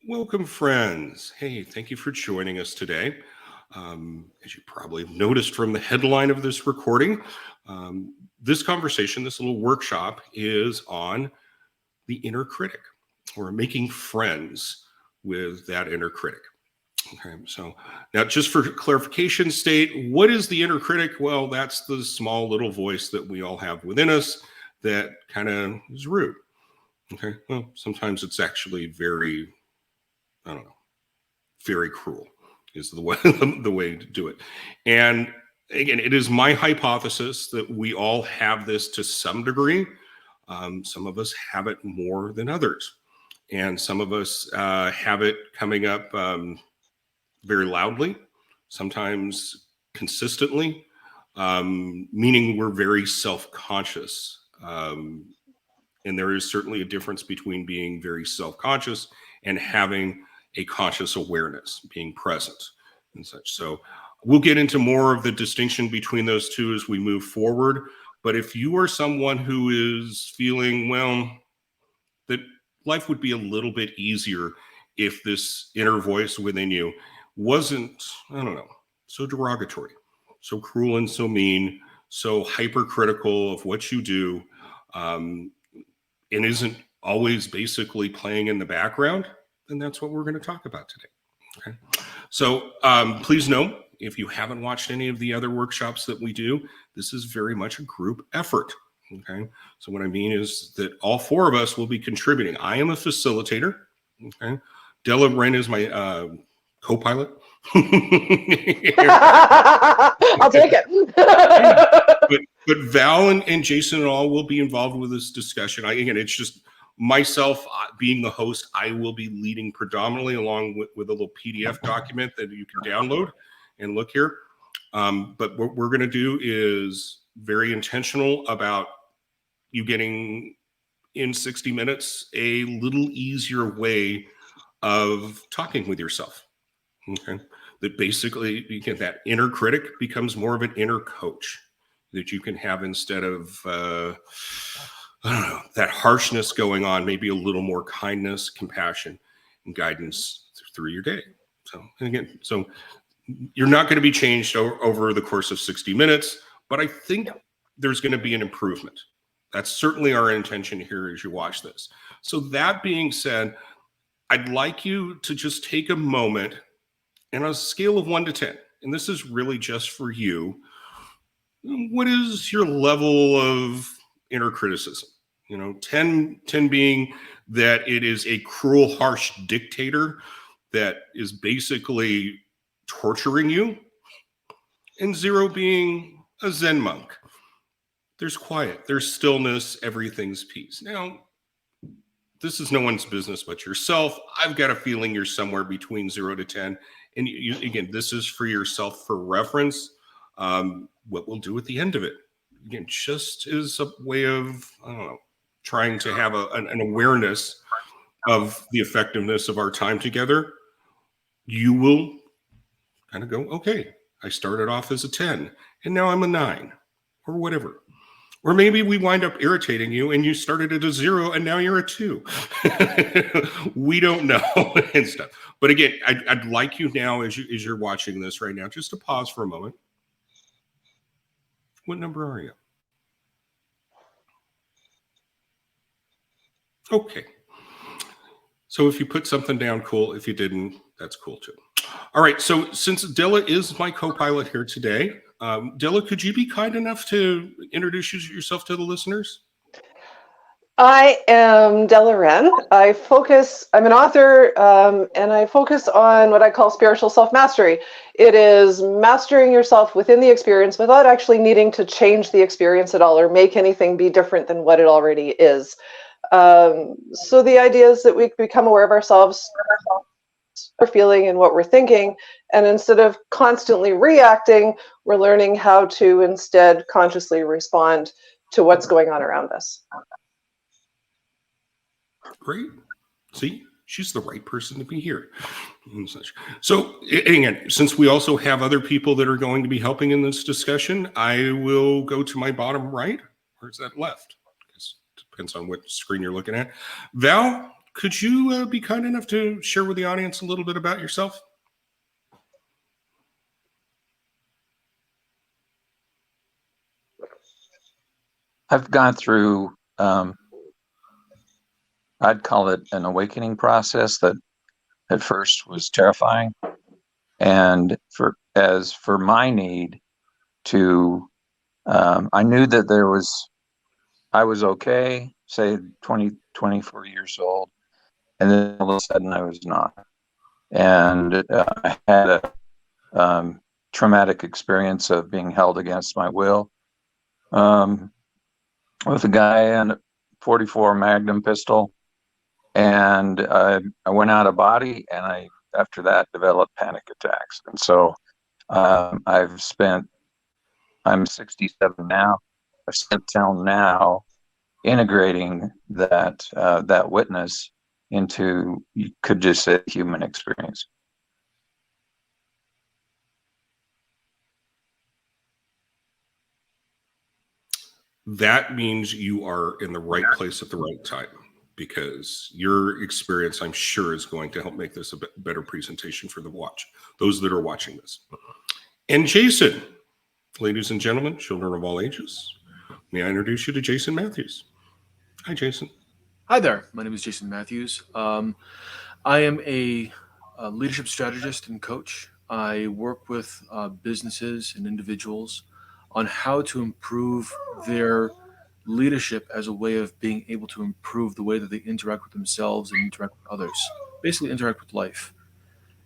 Welcome, friends. Hey, thank you for joining us today. As you probably have noticed from the headline of this recording, this conversation, this little workshop, is on the inner critic, or making friends with that inner critic. Okay, so now just for clarification, state, what is the inner critic? Well, that's the small little voice that we all have within us that kind of is rude. Okay, well, sometimes it's actually very, I don't know, very cruel is the way the way to do it. And again, it is my hypothesis that we all have this to some degree. Some of us have it more than others, and some of us have it coming up very loudly, sometimes consistently, meaning we're very self-conscious. And there is certainly a difference between being very self-conscious and having a conscious awareness, being present and such. So we'll get into more of the distinction between those two as we move forward. But if you are someone who is feeling, well, that life would be a little bit easier if this inner voice within you wasn't, I don't know, so derogatory, so cruel and so mean, so hypercritical of what you do, and isn't always basically playing in the background, then that's what we're going to talk about today. Okay. So please know, if you haven't watched any of the other workshops that we do, this is very much a group effort. Okay. So what I mean is that all four of us will be contributing. I am a facilitator. Okay. Della, Wren is my co-pilot. I'll take it. But Val and Jason and all will be involved with this discussion. Again, it's just myself being the host. I will be leading predominantly, along with a little PDF document that you can download and look here. But what we're going to do is very intentional about you getting in 60 minutes a little easier way of talking with yourself. Okay, that basically you get that inner critic becomes more of an inner coach that you can have instead of I don't know, that harshness going on. Maybe a little more kindness, compassion, and guidance through your day. So, and again, so you're not going to be changed over the course of 60 minutes, but I think there's going to be an improvement. That's certainly our intention here as you watch this. So that being said, I'd like you to just take a moment, and on a scale of 1 to 10, and this is really just for you, what is your level of inner criticism? 10 being that it is a cruel, harsh dictator that is basically torturing you, and 0 being a Zen monk. There's quiet, there's stillness, everything's peace. Now, this is no one's business but yourself. I've got a feeling you're somewhere between 0 to 10. And again, this is for yourself for reference. What we'll do at the end of it, again, just is a way of, I don't know, trying to have an awareness of the effectiveness of our time together. You will kind of go, okay, I started off as a 10 and now I'm a 9 or whatever. Or maybe we wind up irritating you and you started at a 0 and now you're a 2. We don't know and stuff. But again, I'd like you now, as you're watching this right now, just to pause for a moment. What number are you? Okay. So if you put something down, cool. If you didn't, that's cool too. All right. So since Della is my co-pilot here today, Della, could you be kind enough to introduce yourself to the listeners? I am Della Wren. I'm an author, and I focus on what I call spiritual self-mastery. It is mastering yourself within the experience without actually needing to change the experience at all or make anything be different than what it already is. So the idea is that we become aware of ourselves, we're feeling and what we're thinking, and instead of constantly reacting, we're learning how to instead consciously respond to what's going on around us. Great. See, she's the right person to be here. And such. So again, since we also have other people that are going to be helping in this discussion, I will go to my bottom right, or is that left? Depends on what screen you're looking at. Val, could you be kind enough to share with the audience a little bit about yourself? I've gone through, I'd call it an awakening process that at first was terrifying. And for my need to, I knew that I was okay, say 20, 24 years old, and then all of a sudden I was not. And I had a traumatic experience of being held against my will with a guy and a 44 Magnum pistol. And I went out of body, and I, after that, developed panic attacks. And so I'm 67 now. I've spent till now integrating that witness into, you could just say, human experience. That means you are in the right place at the right time, because your experience, I'm sure, is going to help make this a better presentation for those that are watching this. And Jason, ladies and gentlemen, children of all ages, may I introduce you to Jason Matthews. Hi, Jason. Hi there. My name is Jason Matthews. I am a leadership strategist and coach. I work with businesses and individuals on how to improve their leadership as a way of being able to improve the way that they interact with themselves and interact with others, basically interact with life,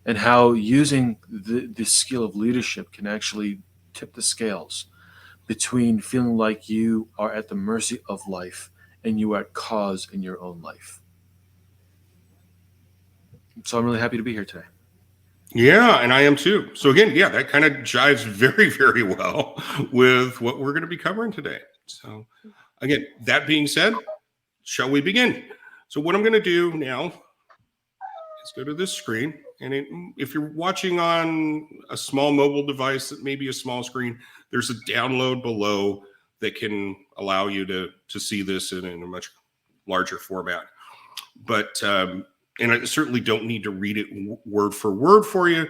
and how using the skill of leadership can actually tip the scales between feeling like you are at the mercy of life and you are at cause in your own life. So I'm really happy to be here today. Yeah, and I am too. So again, yeah, that kind of jives very, very well with what we're going to be covering today. So again, that being said, shall we begin? So what I'm going to do now is go to this screen. And if you're watching on a small mobile device that may be a small screen, there's a download below that can allow you to see this in a much larger format. But and I certainly don't need to read it word for word for you.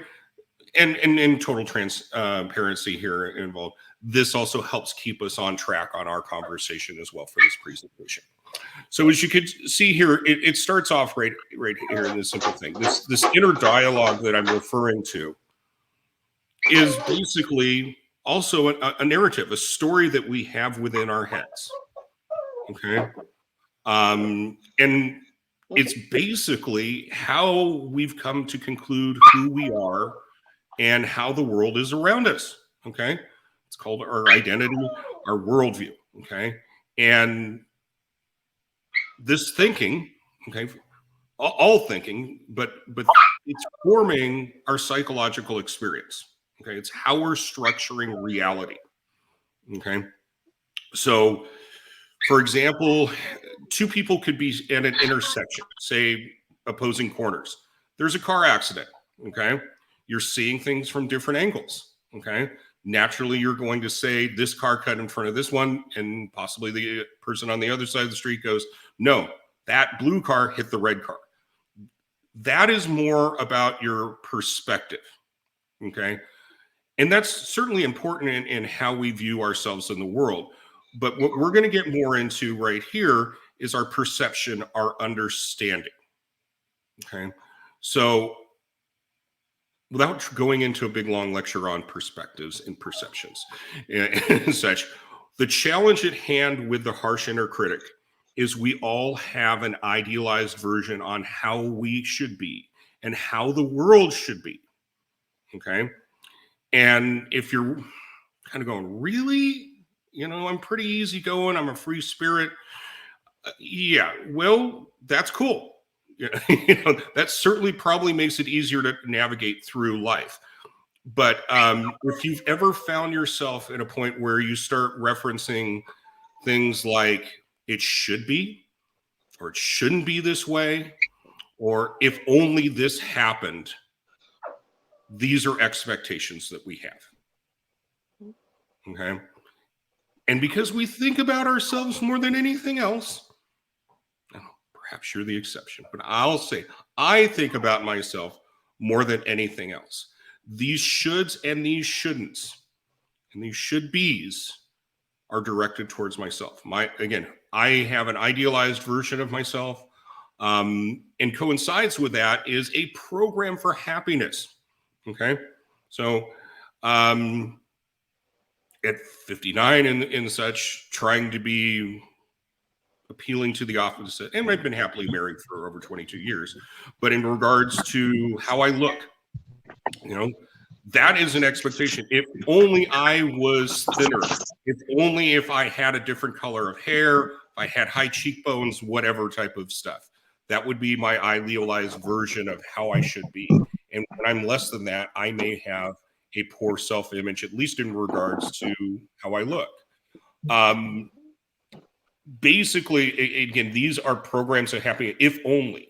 And in total transparency here involved, this also helps keep us on track on our conversation as well for this presentation. So as you can see here, it starts off right here in this simple thing. This inner dialogue that I'm referring to is basically also a narrative, a story that we have within our heads. Okay. And it's basically how we've come to conclude who we are and how the world is around us. Okay. It's called our identity, our worldview. Okay. And this thinking, okay, all thinking, but it's forming our psychological experience. Okay. It's how we're structuring reality. Okay. So, for example, two people could be at an intersection, say opposing corners. There's a car accident, okay? You're seeing things from different angles, okay? Naturally, you're going to say this car cut in front of this one, and possibly the person on the other side of the street goes, no, that blue car hit the red car. That is more about your perspective, okay? And that's certainly important in how we view ourselves in the world. But what we're going to get more into right here is our perception, our understanding. Okay. So without going into a big long lecture on perspectives and perceptions and such, the challenge at hand with the harsh inner critic is we all have an idealized version on how we should be and how the world should be. Okay. And if you're kind of going, really? You know, I'm pretty easygoing. I'm a free spirit. Yeah, well, that's cool. You know, that certainly probably makes it easier to navigate through life. But if you've ever found yourself at a point where you start referencing things like it should be, or it shouldn't be this way, or if only this happened, these are expectations that we have. Okay. And because we think about ourselves more than anything else, Perhaps you're the exception, but I'll say I think about myself more than anything else. These shoulds and these shouldn'ts and these should be's are directed towards myself. I have an idealized version of myself, and coincides with that is a program for happiness. Okay, so at 59 and such, trying to be appealing to the opposite, and I've been happily married for over 22 years, but in regards to how I look, that is an expectation. If only I was thinner, if I had a different color of hair, if I had high cheekbones, whatever type of stuff, that would be my idealized version of how I should be. And when I'm less than that, I may have a poor self-image, at least in regards to how I look. Basically, again, these are programs that happen if only.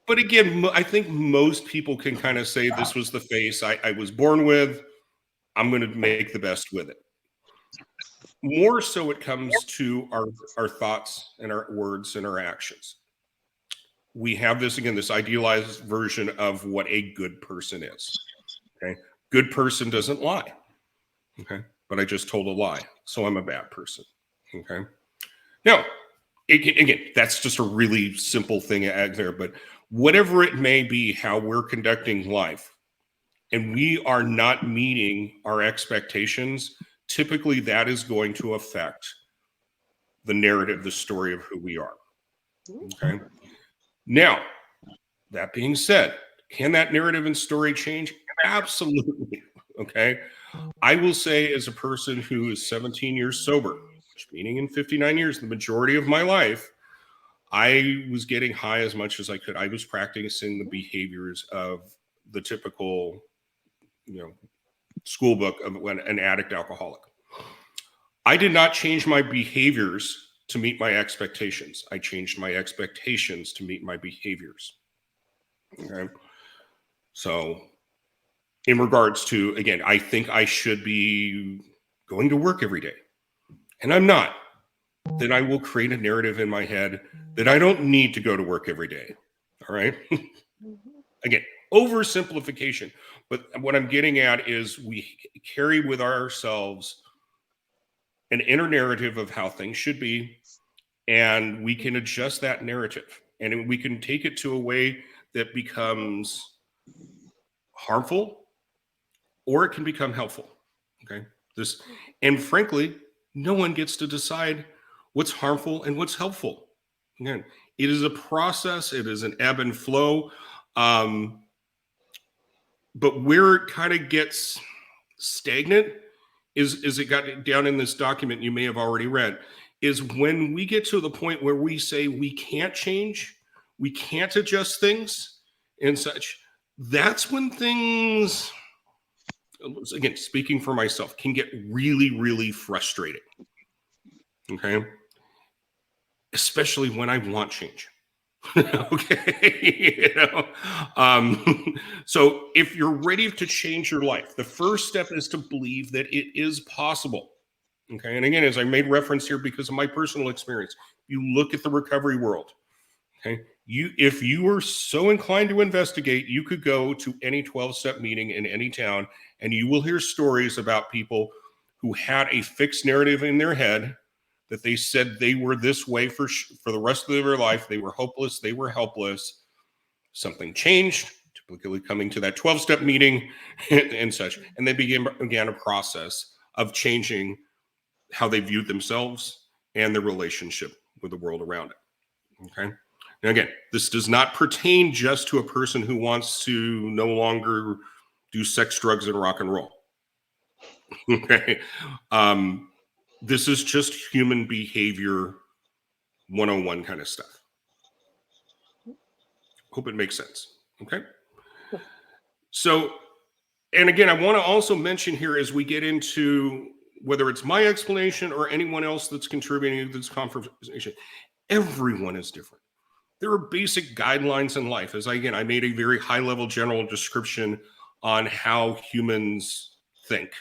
But again, I think most people can kind of say this was the face I was born with. I'm going to make the best with it. More so it comes to our thoughts and our words and our actions. We have this idealized version of what a good person is. Okay. Good person doesn't lie. Okay. But I just told a lie. So I'm a bad person. Okay. Now, again, that's just a really simple thing there, but whatever it may be, how we're conducting life, and we are not meeting our expectations, typically that is going to affect the narrative, the story of who we are. Okay. Now, that being said, can that narrative and story change? Absolutely. Okay. I will say, as a person who is 17 years sober, which meaning in 59 years, the majority of my life, I was getting high as much as I could. I was practicing the behaviors of the typical, school book of an addict alcoholic. I did not change my behaviors to meet my expectations. I changed my expectations to meet my behaviors. Okay. So in regards to, again, I think I should be going to work every day, and I'm not. Then I will create a narrative in my head that I don't need to go to work every day. All right. Again, oversimplification. But what I'm getting at is we carry with ourselves an inner narrative of how things should be, and we can adjust that narrative, and we can take it to a way that becomes harmful, or it can become helpful. Okay. And frankly, no one gets to decide what's harmful and what's helpful. Again, it is a process. It is an ebb and flow. But where it kind of gets stagnant is it got down in this document you may have already read, is when we get to the point where we say we can't change, we can't adjust things and such. That's when things, again, speaking for myself, can get really, really frustrating. Okay. Especially when I want change. Okay. So if you're ready to change your life, the first step is to believe that it is possible. Okay. And again, as I made reference here because of my personal experience, you look at the recovery world. Okay. If you were so inclined to investigate, you could go to any 12-step meeting in any town, and you will hear stories about people who had a fixed narrative in their head that they said they were this way for the rest of their life. They were hopeless. They were helpless. Something changed, typically coming to that 12-step meeting and such. And they began a process of changing how they viewed themselves and their relationship with the world around it. Okay. Now, again, this does not pertain just to a person who wants to no longer do sex, drugs, and rock and roll. Okay. This is just human behavior 101 kind of stuff. Hope it makes sense. Okay. So, and again, I want to also mention here as we get into whether it's my explanation or anyone else that's contributing to this conversation, everyone is different. There are basic guidelines in life. I made a very high level general description on how humans think.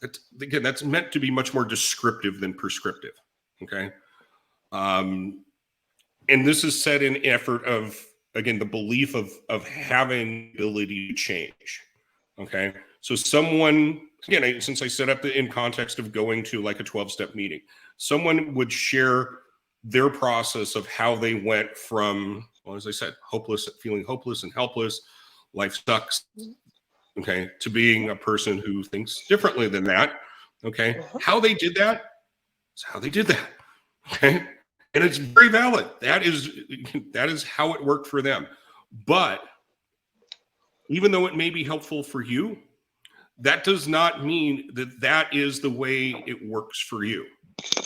That's meant to be much more descriptive than prescriptive. Okay. and this is set in effort of, again, the belief of having ability to change. Okay. So someone, again, since I set up in context of going to like a 12-step meeting, someone would share their process of how they went from, well, as I said, feeling hopeless and helpless, life sucks, okay, to being a person who thinks differently than that. Okay. How they did that is how they did that. Okay. And it's very valid. That is how it worked for them. But even though it may be helpful for you, that does not mean that that is the way it works for you.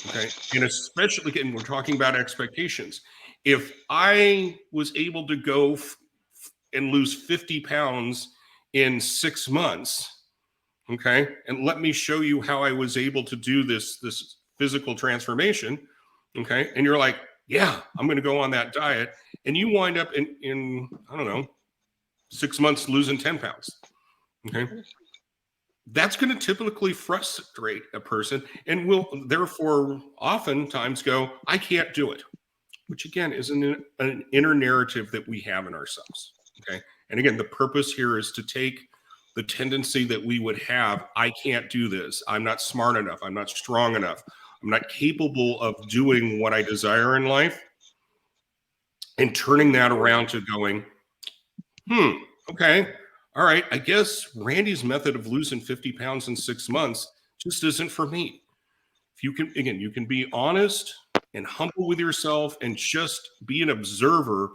Okay. And especially, again, we're talking about expectations. If I was able to go and lose 50 pounds in 6 months, okay, and let me show you how I was able to do this physical transformation, okay, and you're like, yeah, I'm going to go on that diet, and you wind up in I don't know, 6 months losing 10 pounds, okay, that's going to typically frustrate a person and will therefore oftentimes go, I can't do it, which again is an inner narrative that we have in ourselves. Okay. And again, the purpose here is to take the tendency that we would have, I can't do this, I'm not smart enough, I'm not strong enough, I'm not capable of doing what I desire in life, and turning that around to going, okay, all right, I guess Randy's method of losing 50 pounds in 6 months just isn't for me. If you can, again, you can be honest and humble with yourself and just be an observer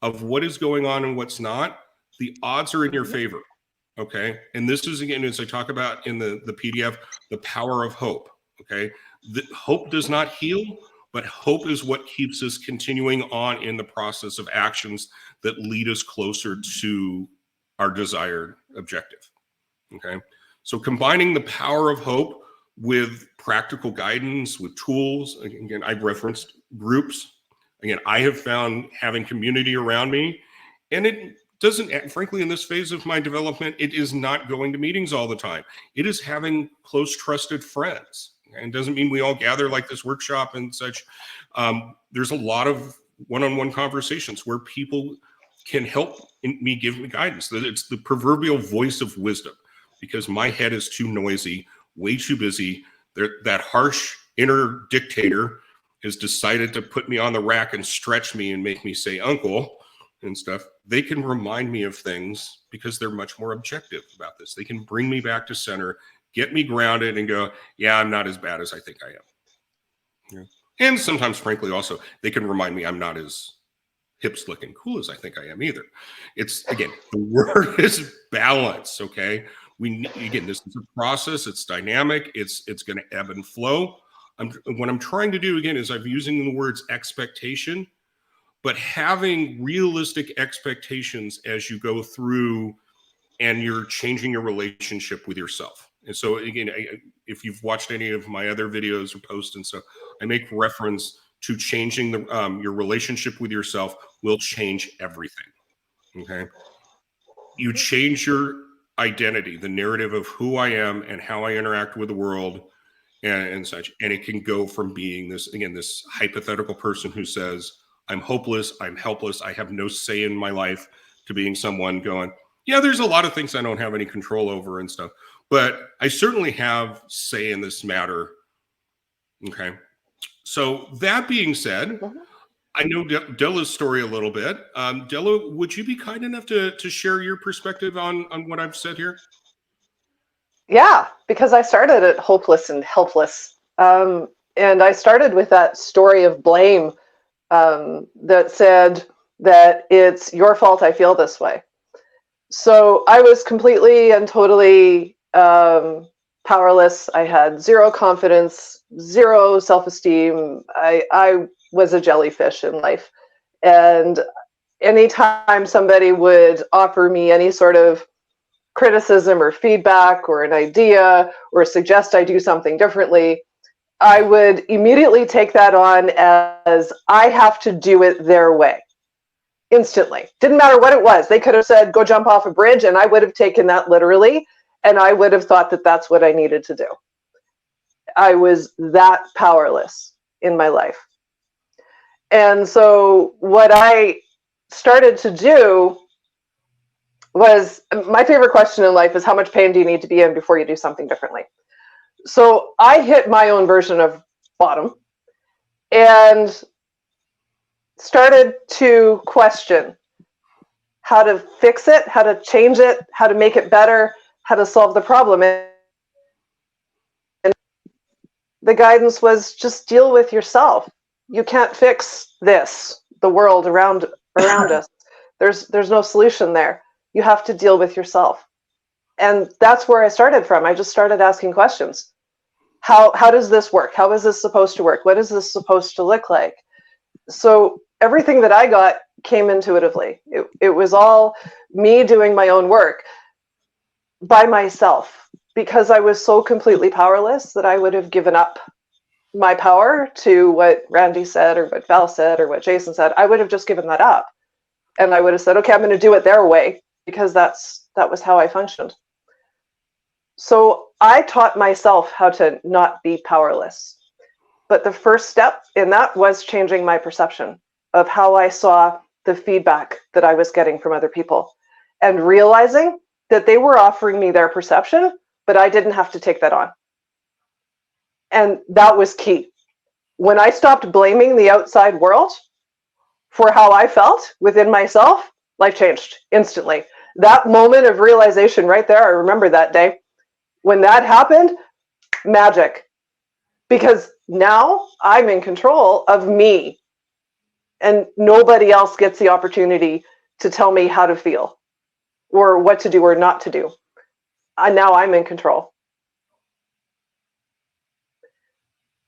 of what is going on and what's not, the odds are in your favor. Okay. And this is, again, as I talk about in the PDF, the power of hope. Okay. Hope does not heal, but hope is what keeps us continuing on in the process of actions that lead us closer to our desired objective. Okay. So combining the power of hope with practical guidance, with tools, again, I've referenced groups. Again, I have found having community around me, and it doesn't, frankly, in this phase of my development, it is not going to meetings all the time. It is having close, trusted friends. And doesn't mean we all gather like this workshop and such. There's a lot of one-on-one conversations where people can help me, give me guidance. It's the proverbial voice of wisdom, because my head is too noisy, way too busy. That harsh inner dictator has decided to put me on the rack and stretch me and make me say uncle and stuff. They can remind me of things because they're much more objective about this. They can bring me back to center, get me grounded, and go, yeah, I'm not as bad as I think I am. Yeah. And sometimes, frankly, also, they can remind me I'm not as hip, slick, and cool as I think I am either. It's, again, the word is balance, okay? Again, this is a process. It's dynamic. It's going to ebb and flow. What I'm trying to do, again, is I'm using the words expectation, but having realistic expectations as you go through and you're changing your relationship with yourself. And so, again, if you've watched any of my other videos or posts and stuff, I make reference to changing your relationship with yourself will change everything. Okay. You change your identity, the narrative of who I am and how I interact with the world and such. And it can go from being this, again, this hypothetical person who says, I'm hopeless, I'm helpless, I have no say in my life, to being someone going, yeah, there's a lot of things I don't have any control over and stuff, but I certainly have say in this matter. Okay. So that being said, I know Della's story a little bit. Della, would you be kind enough to share your perspective on what I've said here? Yeah, because I started at hopeless and helpless. And I started with that story of blame that said that it's your fault I feel this way. So I was completely and totally powerless. I had zero confidence, zero self-esteem. I was a jellyfish in life. And anytime somebody would offer me any sort of criticism or feedback or an idea or suggest I do something differently, I would immediately take that on as I have to do it their way. Instantly. Didn't matter what it was. They could have said, go jump off a bridge, and I would have taken that literally, and I would have thought that that's what I needed to do. I was that powerless in my life. And so what I started to do was, my favorite question in life is, how much pain do you need to be in before you do something differently? So I hit my own version of bottom and started to question how to fix it, how to change it, how to make it better, how to solve the problem. And the guidance was, just deal with yourself. You can't fix this, the world around us. There's no solution there. You have to deal with yourself. And that's where I started from. I just started asking questions. How does this work? How is this supposed to work? What is this supposed to look like? So everything that I got came intuitively. It was all me doing my own work by myself, because I was so completely powerless that I would have given up my power to what Randy said or what Val said or what Jason said. I would have just given that up. And I would have said, okay, I'm going to do it their way, because that was how I functioned. So I taught myself how to not be powerless. But the first step in that was changing my perception of how I saw the feedback that I was getting from other people, and realizing that they were offering me their perception, but I didn't have to take that on. And that was key. When I stopped blaming the outside world for how I felt within myself, life changed instantly. That moment of realization right there, I remember that day. When that happened, magic. Because now I'm in control of me, and nobody else gets the opportunity to tell me how to feel or what to do or not to do. Now I'm in control.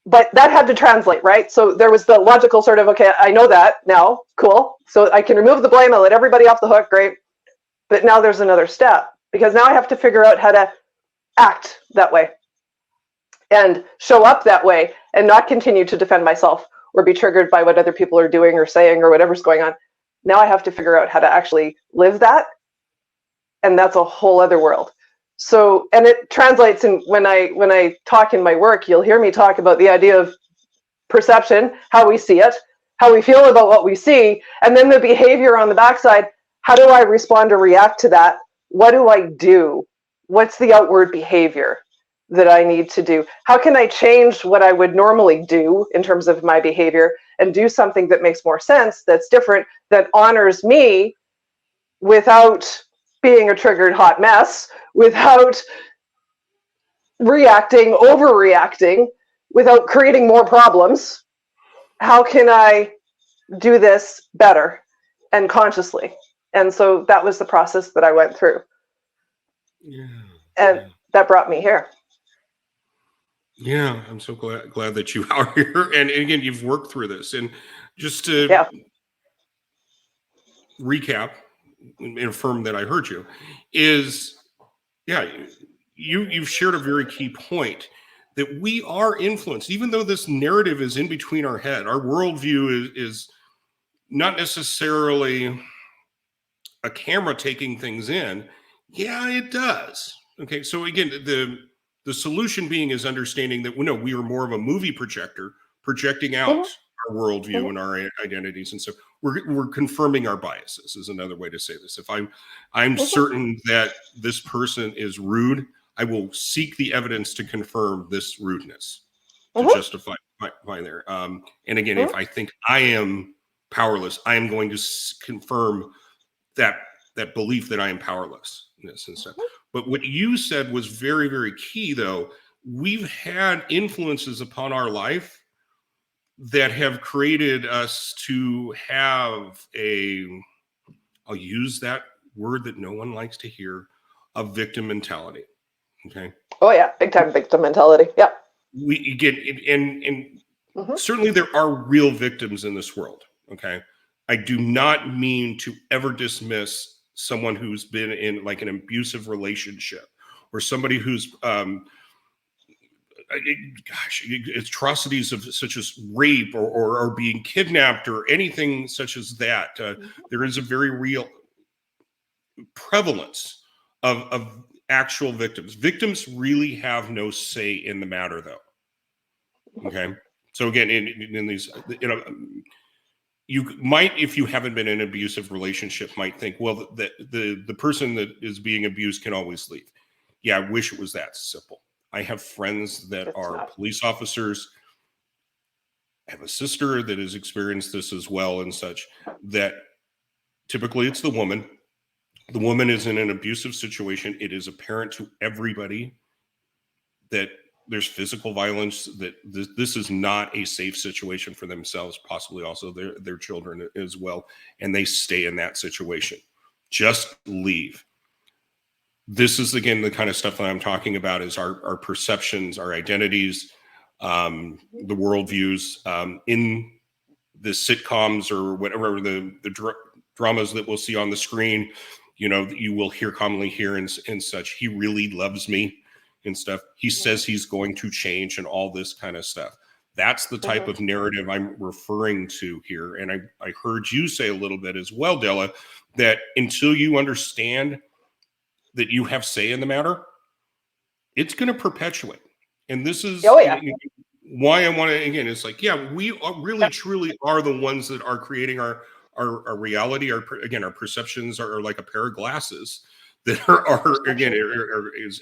But that had to translate, right? So there was the logical sort of, okay, I know that now, cool. So I can remove the blame, I'll let everybody off the hook, great. But now there's another step, because now I have to figure out how to act that way and show up that way, and not continue to defend myself or be triggered by what other people are doing or saying or whatever's going on. Now I have to figure out how to actually live that. And that's a whole other world. So, and it translates in when I talk in my work, you'll hear me talk about the idea of perception, how we see it, how we feel about what we see, and then the behavior on the backside. How do I respond or react to that? What do I do? What's the outward behavior that I need to do? How can I change what I would normally do in terms of my behavior and do something that makes more sense, that's different, that honors me without being a triggered hot mess, without reacting, overreacting, without creating more problems? How can I do this better and consciously? And so that was the process that I went through. Yeah. And that brought me here. Yeah, I'm so glad that you are here. And again, you've worked through this. And just to recap and affirm that I heard you, is, yeah, you've shared a very key point, that we are influenced, even though this narrative is in between our head. Our worldview is not necessarily a camera taking things in. Yeah, it does. Okay, so again, the solution being is understanding that we are more of a movie projector projecting out our worldview and our identities, and so we're confirming our biases is another way to say this. If I'm certain that this person is rude, I will seek the evidence to confirm this rudeness to justify there. And again, if I think I am powerless, I am going to confirm that belief that I am powerless in this and stuff. But what you said was very, very key, though. We've had influences upon our life that have created us to have I'll use that word that no one likes to hear, a victim mentality. Okay. Oh yeah, big time victim mentality. Yeah. We get and certainly there are real victims in this world. Okay. I do not mean to ever dismiss someone who's been in like an abusive relationship, or somebody who's atrocities of such as rape or being kidnapped or anything such as that. There is a very real prevalence of actual victims. Victims really have no say in the matter, though. Okay. So again, in these, you might, if you haven't been in an abusive relationship, might think, well, the person that is being abused can always leave. Yeah, I wish it was that simple. I have friends that are police officers. I have a sister that has experienced this as well, and such, that typically it's the woman. The woman is in an abusive situation. It is apparent to everybody that there's physical violence, that this is not a safe situation for themselves, possibly also their children as well, and they stay in that situation. Just leave. This is, again, the kind of stuff that I'm talking about, is our perceptions, our identities, the worldviews, in the sitcoms or whatever, the dramas that we'll see on the screen. You will commonly hear and such, he really loves me and stuff. He says he's going to change and all this kind of stuff. That's the type of narrative I'm referring to here. And I heard you say a little bit as well, Della, that until you understand that you have say in the matter, it's going to perpetuate. And this is why I want to, again, it's like, yeah, we really truly are the ones that are creating our reality. Our perceptions are like a pair of glasses that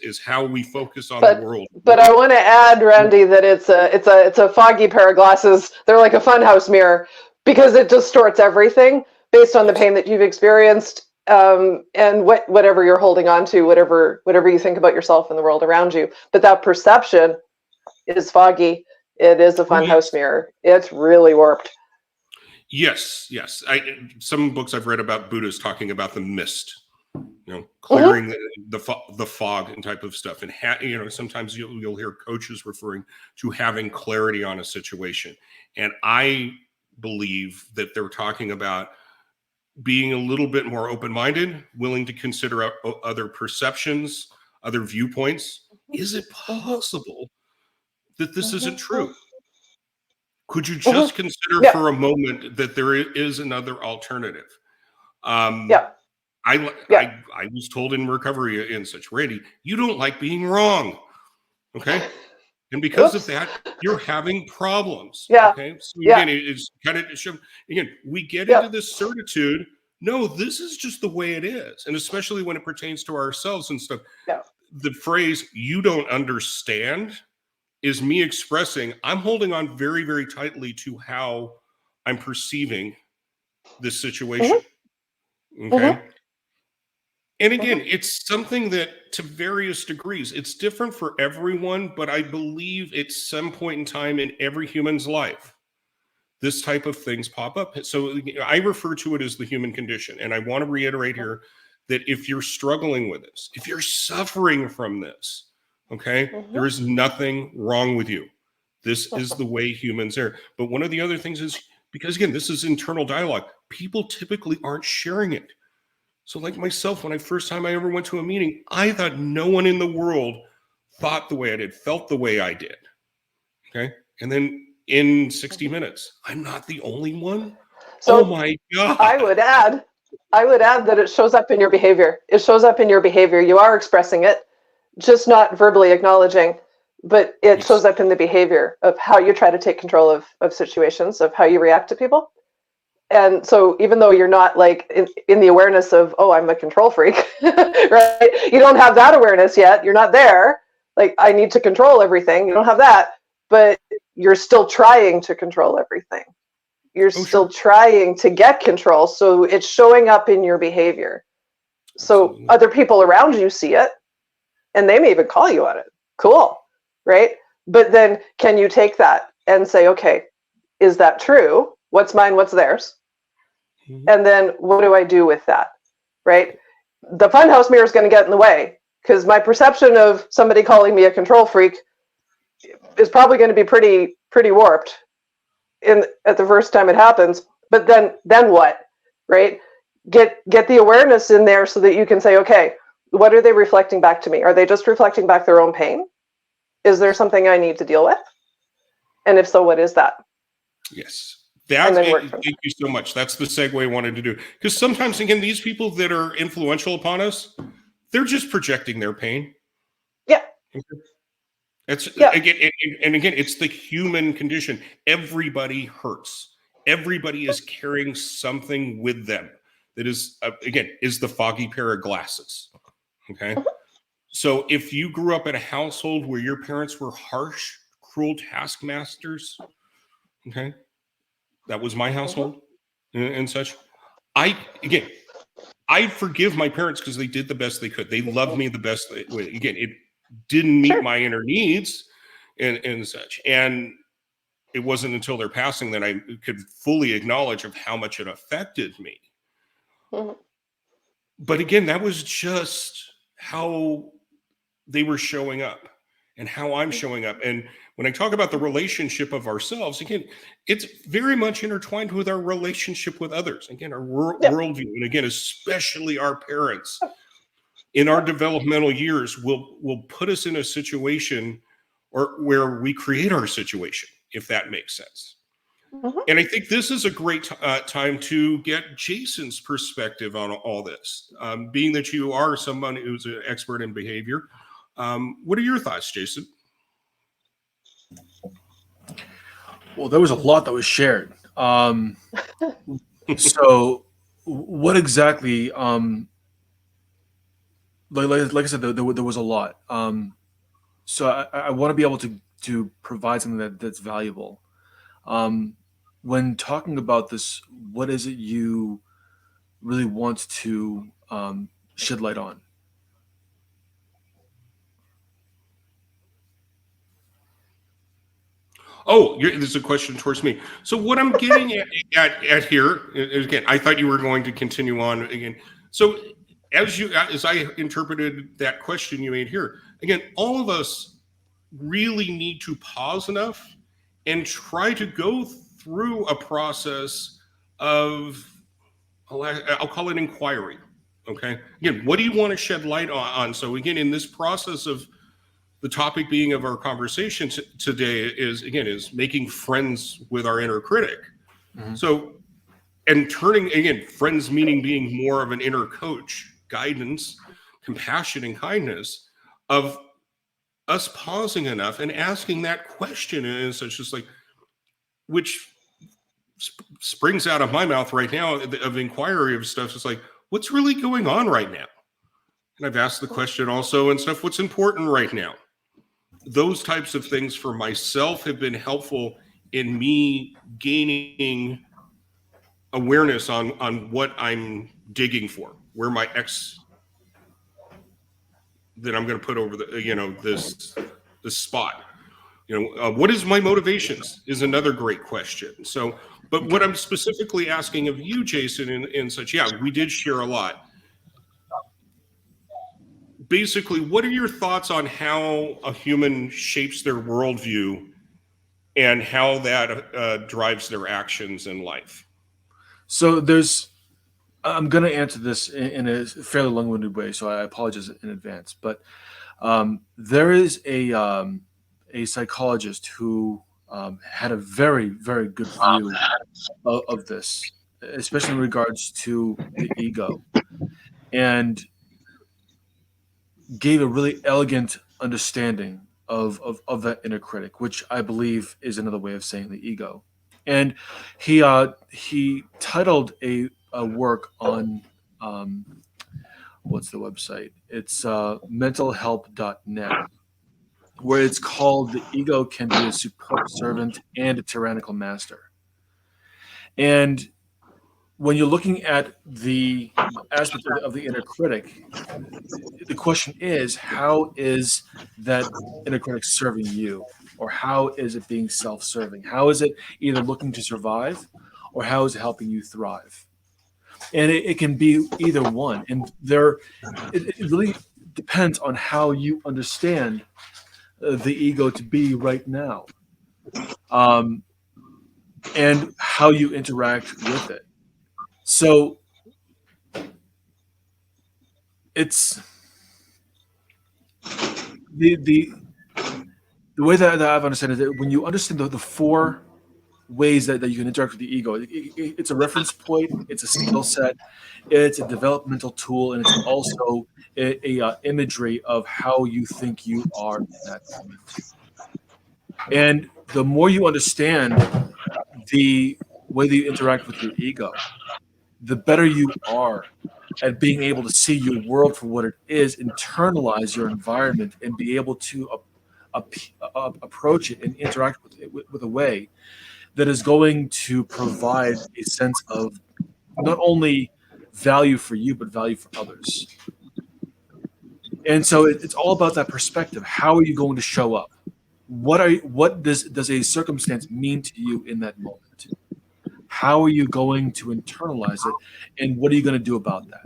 is how we focus on the world. But I want to add, Randy, that it's a foggy pair of glasses. They're like a funhouse mirror, because it distorts everything based on the pain that you've experienced, and whatever you're holding on to, whatever you think about yourself and the world around you. But that perception is foggy. It is a funhouse mirror. It's really warped. Yes. Some books I've read about Buddhists talking about the mist, clearing the fog and type of stuff. And sometimes you'll hear coaches referring to having clarity on a situation. And I believe that they're talking about being a little bit more open-minded, willing to consider other perceptions, other viewpoints. Is it possible that this isn't true? Could you just consider for a moment that there is another alternative? I was told in recovery and such, Randy, you don't like being wrong. Okay. And because of that, you're having problems. Okay. So again, it's kind of, again, we get into this certitude. No, this is just the way it is. And especially when it pertains to ourselves and stuff. The phrase, you don't understand, is me expressing, I'm holding on very, very tightly to how I'm perceiving this situation. Okay. And again, it's something that to various degrees, it's different for everyone, but I believe at some point in time in every human's life, this type of things pop up. So I refer to it as the human condition. And I want to reiterate here that if you're struggling with this, if you're suffering from this, okay, there is nothing wrong with you. This is the way humans are. But one of the other things is, because again, this is internal dialogue, people typically aren't sharing it. So like myself, when I first time I ever went to a meeting, I thought no one in the world thought the way I did, felt the way I did. Okay. And then in 60 minutes, I'm not the only one. So oh my God. I would add that it shows up in your behavior. It shows up in your behavior. You are expressing it, just not verbally acknowledging, but it shows up in the behavior of how you try to take control of situations, of how you react to people. And so even though you're not like in the awareness of, oh, I'm a control freak, right? You don't have that awareness yet. You're not there. Like, I need to control everything. You don't have that, but you're still trying to control everything. You're still trying to get control. So it's showing up in your behavior. So other people around you see it, and they may even call you on it. Cool, right? But then can you take that and say, okay, is that true? What's mine? What's theirs? And then what do I do with that? Right? The funhouse mirror is going to get in the way, because my perception of somebody calling me a control freak is probably going to be pretty warped at the first time it happens. But then what? Right? Get the awareness in there so that you can say, okay, what are they reflecting back to me? Are they just reflecting back their own pain? Is there something I need to deal with? And if so, what is that? Yes. Thank you so much. That's the segue I wanted to do. Because sometimes, again, these people that are influential upon us, they're just projecting their pain. Yeah. Again, it's the human condition. Everybody hurts. everybody is carrying something with them that is, again, is the foggy pair of glasses. Okay. So if you grew up in a household where your parents were harsh, cruel taskmasters, okay, that was my household and such. I forgive my parents because they did the best they could. They loved me the best way. Again, it didn't meet my inner needs and such. And it wasn't until their passing that I could fully acknowledge of how much it affected me. But again, that was just how they were showing up and how I'm showing up. And when I talk about the relationship of ourselves, again, it's very much intertwined with our relationship with others. Again, our worldview, and again, especially our parents in our developmental years will put us in a situation or where we create our situation, if that makes sense. And I think this is a great time to get Jason's perspective on all this. Being that you are someone who's an expert in behavior, what are your thoughts, Jason? Well, there was a lot that was shared. So, what exactly? Like I said, there was a lot. So I want to be able to provide something that's valuable. When talking about this, what is it you really want to shed light on? Oh, there's a question towards me. So what I'm getting at here, again, I thought you were going to continue on again. So as I interpreted that question you made here, again, all of us really need to pause enough and try to go through a process of, I'll call it inquiry. Okay. Again, what do you want to shed light on? So again, in this process of the topic being of our conversation today is making friends with our inner critic. So, and turning, again, friends meaning being more of an inner coach, guidance, compassion, and kindness, of us pausing enough and asking that question, and such as like, which springs out of my mouth right now of inquiry of stuff. It's like, what's really going on right now? And I've asked the question also and stuff, what's important right now? Those types of things for myself have been helpful in me gaining awareness on what I'm digging for, where my X that I'm going to put over the, this spot. What is my motivations is another great question. So, but what I'm specifically asking of you, Jason, and such, we did share a lot. Basically, what are your thoughts on how a human shapes their worldview and how that drives their actions in life? So I'm going to answer this in a fairly long-winded way, so I apologize in advance. But there is a psychologist who had a very, very good view of this, especially in regards to the ego, and gave a really elegant understanding of that inner critic, which I believe is another way of saying the ego. And he titled a work on what's the website? It's mentalhelp.net, where it's called "The Ego Can Be a Superb Servant and a Tyrannical Master." And when you're looking at the aspect of the inner critic, the question is, how is that inner critic serving you? Or how is it being self-serving? How is it either looking to survive, or how is it helping you thrive? And it can be either one. And it really depends on how you understand the ego to be right now, and how you interact with it. So it's the way that I've understood it, that when you understand the four ways that you can interact with the ego, it's a reference point, it's a skill set, it's a developmental tool, and it's also a imagery of how you think you are in that moment. And the more you understand the way that you interact with your ego, the better you are at being able to see your world for what it is, internalize your environment, and be able to approach it and interact with it with a way that is going to provide a sense of not only value for you, but value for others. And so it's all about that perspective. How are you going to show up? What does a circumstance mean to you in that moment? How are you going to internalize it, and what are you going to do about that?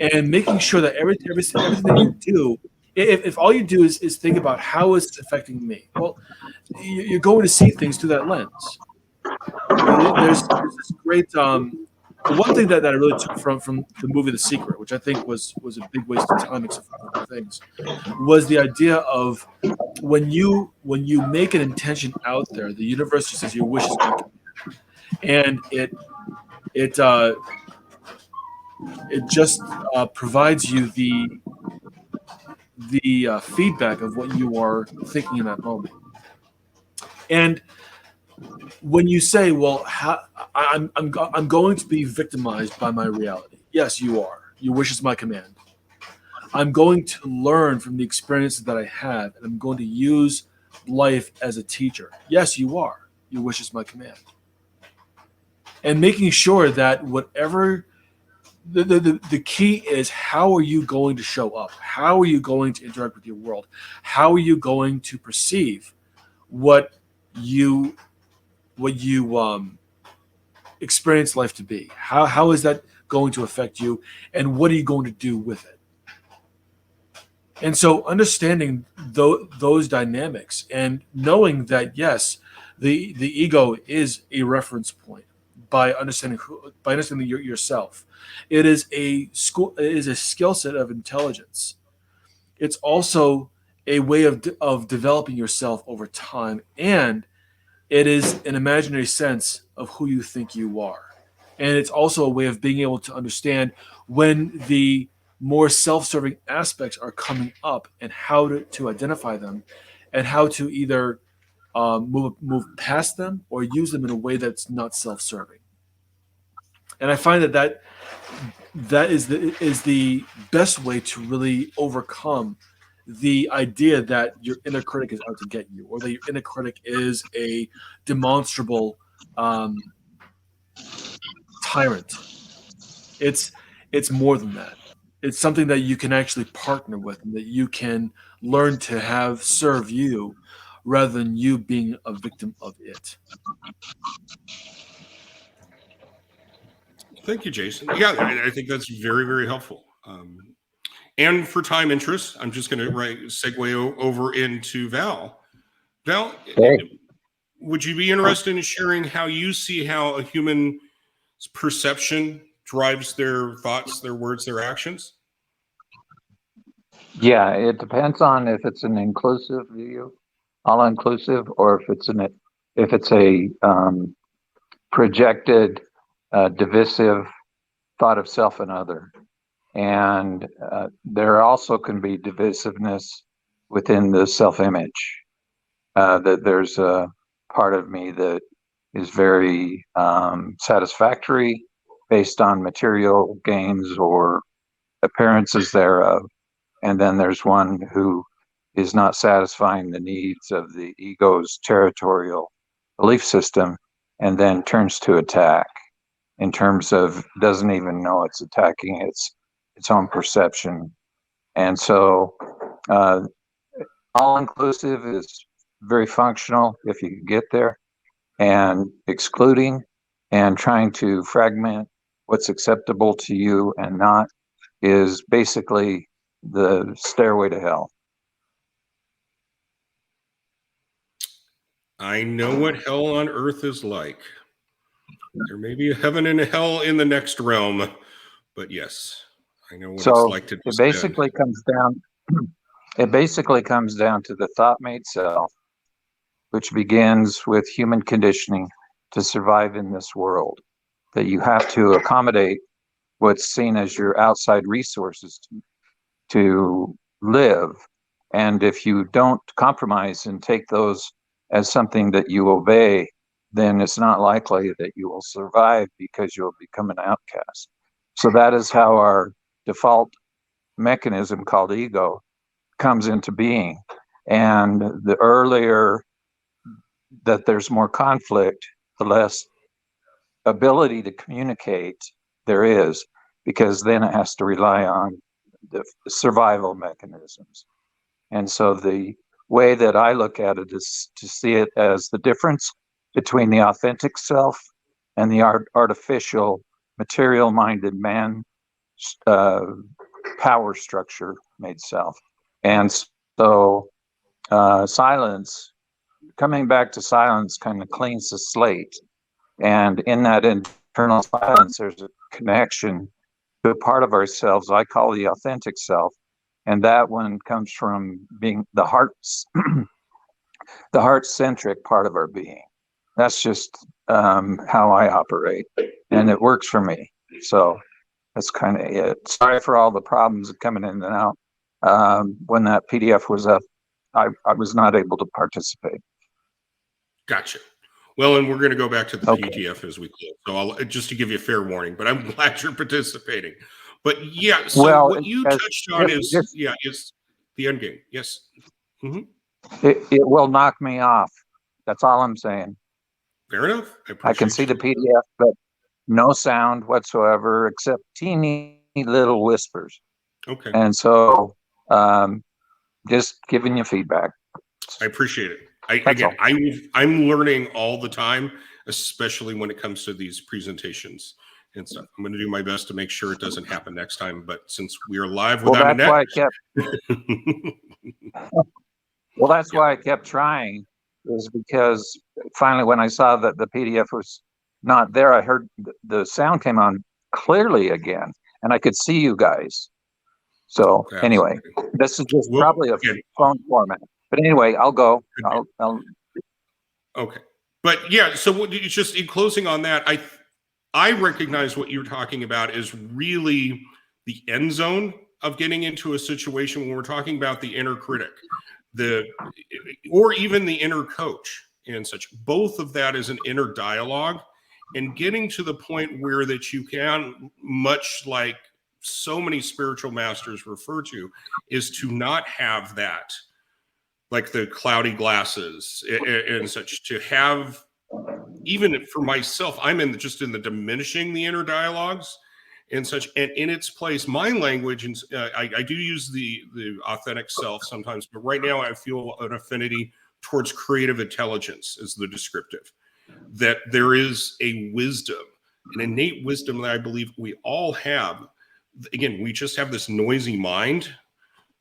And making sure that everything that you do, if all you do is think about how is this affecting me, well, you're going to see things through that lens. There's this great one thing that I really took from the movie The Secret, which I think was a big waste of time except for other things, was the idea of when you make an intention out there, the universe just says your wish is my command, and it just provides you the feedback of what you are thinking in that moment. And when you say, "Well, I'm going to be victimized by my reality," yes, you are. Your wish is my command. I'm going to learn from the experiences that I have, and I'm going to use life as a teacher. Yes, you are. Your wish is my command. And making sure that whatever the key is, how are you going to show up? How are you going to interact with your world? How are you going to perceive what you experience life to be? How is that going to affect you, and what are you going to do with it? And so understanding those dynamics and knowing that, yes, the ego is a reference point by understanding yourself. It is a skill set of intelligence. It's also a way of developing yourself over time, and it is an imaginary sense of who you think you are. And it's also a way of being able to understand when the more self-serving aspects are coming up and how to identify them, and how to either move past them or use them in a way that's not self-serving. And I find that is the best way to really overcome the idea that your inner critic is out to get you, or that your inner critic is a demonstrable tyrant. It's more than that. It's something that you can actually partner with, and that you can learn to have serve you, rather than you being a victim of it. Thank you, Jason. Yeah, I think that's very, very helpful. And for time interest, I'm just going to segue over into Val. Val, Hey. would you be interested in sharing how you see how a human's perception drives their thoughts, their words, their actions? Yeah, it depends on if it's an inclusive view, all inclusive, or if it's a projected, divisive thought of self and other. And there also can be divisiveness within the self-image. That there's a part of me that is very satisfactory based on material gains or appearances thereof. And then there's one who is not satisfying the needs of the ego's territorial belief system, and then turns to attack in terms of doesn't even know it's attacking its own perception. And so all inclusive is very functional if you can get there, and excluding and trying to fragment what's acceptable to you and not is basically the stairway to hell. I know what hell on earth is like. There may be a heaven and a hell in the next realm, but yes, I know what it's like to descend. It basically comes down to the thought made self, which begins with human conditioning to survive in this world, that you have to accommodate what's seen as your outside resources to live. And if you don't compromise and take those as something that you obey, then it's not likely that you will survive because you'll become an outcast. So that is how our default mechanism called ego comes into being. And the earlier that there's more conflict, the less ability to communicate there is, because then it has to rely on the survival mechanisms. And so the way that I look at it is to see it as the difference between the authentic self and the artificial, material-minded man power structure made self. And so silence, coming back to silence, kind of cleans the slate. And in that internal silence, there's a connection to a part of ourselves I call the authentic self. And that one comes from being the heart's, the heart-centric part of our being. That's just how I operate, and it works for me. So that's kind of it. Sorry for all the problems coming in and out. When that PDF was up, I was not able to participate. Gotcha. Well, and we're going to go back to the Okay. PDF as we close. So I'll just to give you a fair warning, but I'm glad you're participating. But yeah, so Well, what you touched on is the end game. Yes. Mm-hmm. It will knock me off. That's all I'm saying. Fair enough. I can see the PDF, but no sound whatsoever except teeny little whispers. Okay. And so just giving you feedback. I appreciate it. I'm learning all the time, especially when it comes to these presentations and stuff. I'm going to do my best to make sure it doesn't happen next time. But since we are live without a net, that's why I kept trying, is because finally when I saw that the PDF was not there, I heard the sound came on clearly again, and I could see you guys. So anyway, this is just probably a phone format. But anyway, I'll go. Okay. But yeah, so just in closing on that, I recognize what you're talking about is really the end zone of getting into a situation when we're talking about the inner critic, or even the inner coach and such. Both of that is an inner dialogue, and getting to the point where that you can, much like so many spiritual masters refer to, is to not have that, like the cloudy glasses and such, to have, even for myself, I'm in the diminishing the inner dialogues and such, and in its place, my language, and I do use the authentic self sometimes, but right now I feel an affinity towards creative intelligence as the descriptive, that there is a wisdom, an innate wisdom that I believe we all have. Again, we just have this noisy mind,